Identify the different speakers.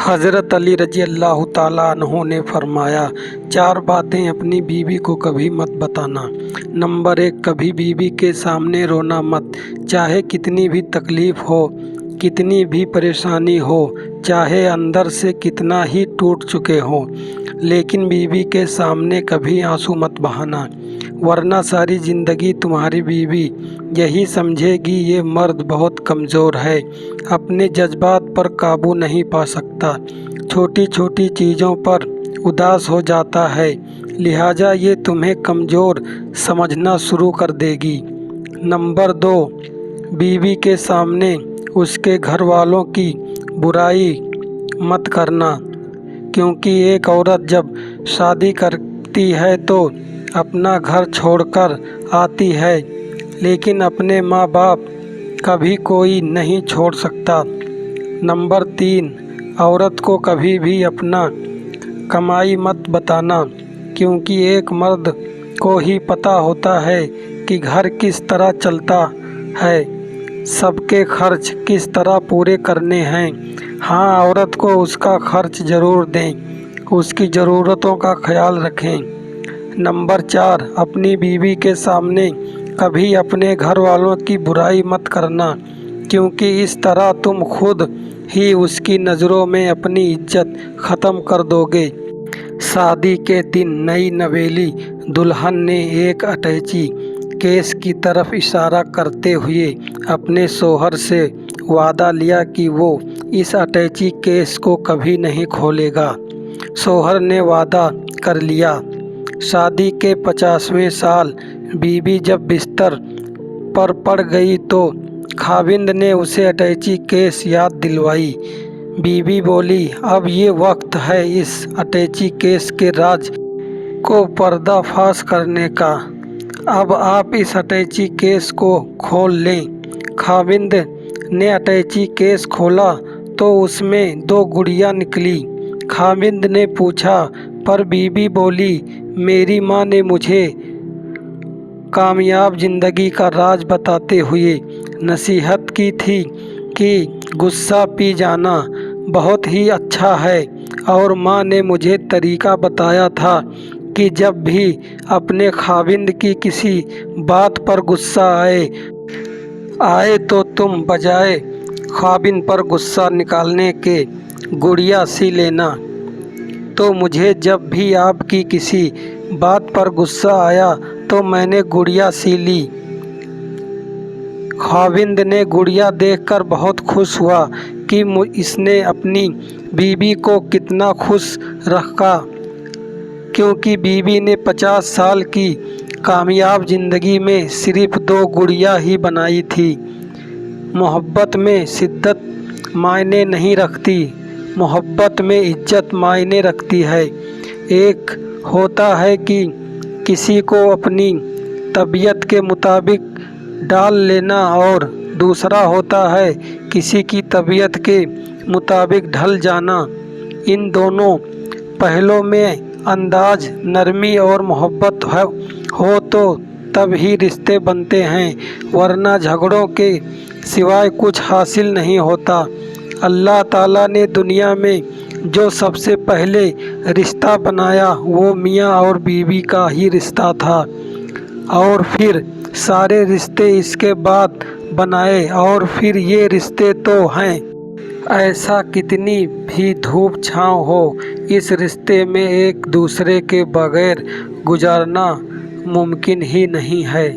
Speaker 1: हज़रत अली रजी अल्लाह ताला अन्हु ने फरमाया, 4 बातें अपनी बीवी को कभी मत बताना। नंबर 1, कभी बीवी के सामने रोना मत। चाहे कितनी भी तकलीफ़ हो, कितनी भी परेशानी हो, चाहे अंदर से कितना ही टूट चुके हों, लेकिन बीवी के सामने कभी आंसू मत बहाना, वरना सारी ज़िंदगी तुम्हारी बीवी यही समझेगी ये मर्द बहुत कमज़ोर है, अपने जज्बात पर काबू नहीं पा सकता, छोटी छोटी चीज़ों पर उदास हो जाता है, लिहाजा ये तुम्हें कमज़ोर समझना शुरू कर देगी। नंबर 2, बीवी के सामने उसके घर वालों की बुराई मत करना, क्योंकि एक औरत जब शादी करती है तो अपना घर छोड़कर आती है, लेकिन अपने माँ बाप कभी कोई नहीं छोड़ सकता। नंबर 3, औरत को कभी भी अपना कमाई मत बताना, क्योंकि एक मर्द को ही पता होता है कि घर किस तरह चलता है, सबके खर्च किस तरह पूरे करने हैं। हाँ, औरत को उसका खर्च ज़रूर दें, उसकी ज़रूरतों का ख्याल रखें। नंबर 4, अपनी बीवी के सामने कभी अपने घर वालों की बुराई मत करना, क्योंकि इस तरह तुम खुद ही उसकी नज़रों में अपनी इज्जत ख़त्म कर दोगे। शादी के दिन नई नवेली दुल्हन ने एक अटैची केस की तरफ इशारा करते हुए अपने शौहर से वादा लिया कि वो इस अटैची केस को कभी नहीं खोलेगा। शौहर ने वादा कर लिया। शादी के 50वें साल बीवी जब बिस्तर पर पड़ गई तो खाविंद ने उसे अटैची केस याद दिलवाई। बीवी बोली, अब ये वक्त है इस अटैची केस के राज को पर्दाफाश करने का। अब आप इस अटैची केस को खोल लें। खाविंद ने अटैची केस खोला तो उसमें 2 गुड़ियाँ निकली। खाविंद ने पूछा, पर बीवी बोली, मेरी माँ ने मुझे कामयाब ज़िंदगी का राज बताते हुए नसीहत की थी कि गुस्सा पी जाना बहुत ही अच्छा है, और माँ ने मुझे तरीका बताया था कि जब भी अपने खाविंद की किसी बात पर गुस्सा आए तो तुम बजाय खाविंद पर गुस्सा निकालने के गुड़िया सी लेना। तो मुझे जब भी आपकी किसी बात पर गुस्सा आया तो मैंने गुड़िया सी ली। खाविंद ने गुड़िया देखकर बहुत खुश हुआ कि इसने अपनी बीवी को कितना खुश रखा, क्योंकि बीवी ने 50 साल की कामयाब ज़िंदगी में सिर्फ 2 गुड़िया ही बनाई थी। मोहब्बत में शिद्दत मायने नहीं रखती, मोहब्बत में इज्जत मायने रखती है। एक होता है कि किसी को अपनी तबीयत के मुताबिक डाल लेना, और दूसरा होता है किसी की तबीयत के मुताबिक ढल जाना। इन दोनों पहलों में अंदाज, नरमी और मोहब्बत हो तो तब ही रिश्ते बनते हैं, वरना झगड़ों के सिवाय कुछ हासिल नहीं होता। अल्लाह ताला ने दुनिया में जो सबसे पहले रिश्ता बनाया वो मियाँ और बीवी का ही रिश्ता था, और फिर सारे रिश्ते इसके बाद बनाए, और फिर ये रिश्ते तो हैं। ऐसा कितनी भी धूप छाँव हो, इस रिश्ते में एक दूसरे के बगैर गुजारना मुमकिन ही नहीं है।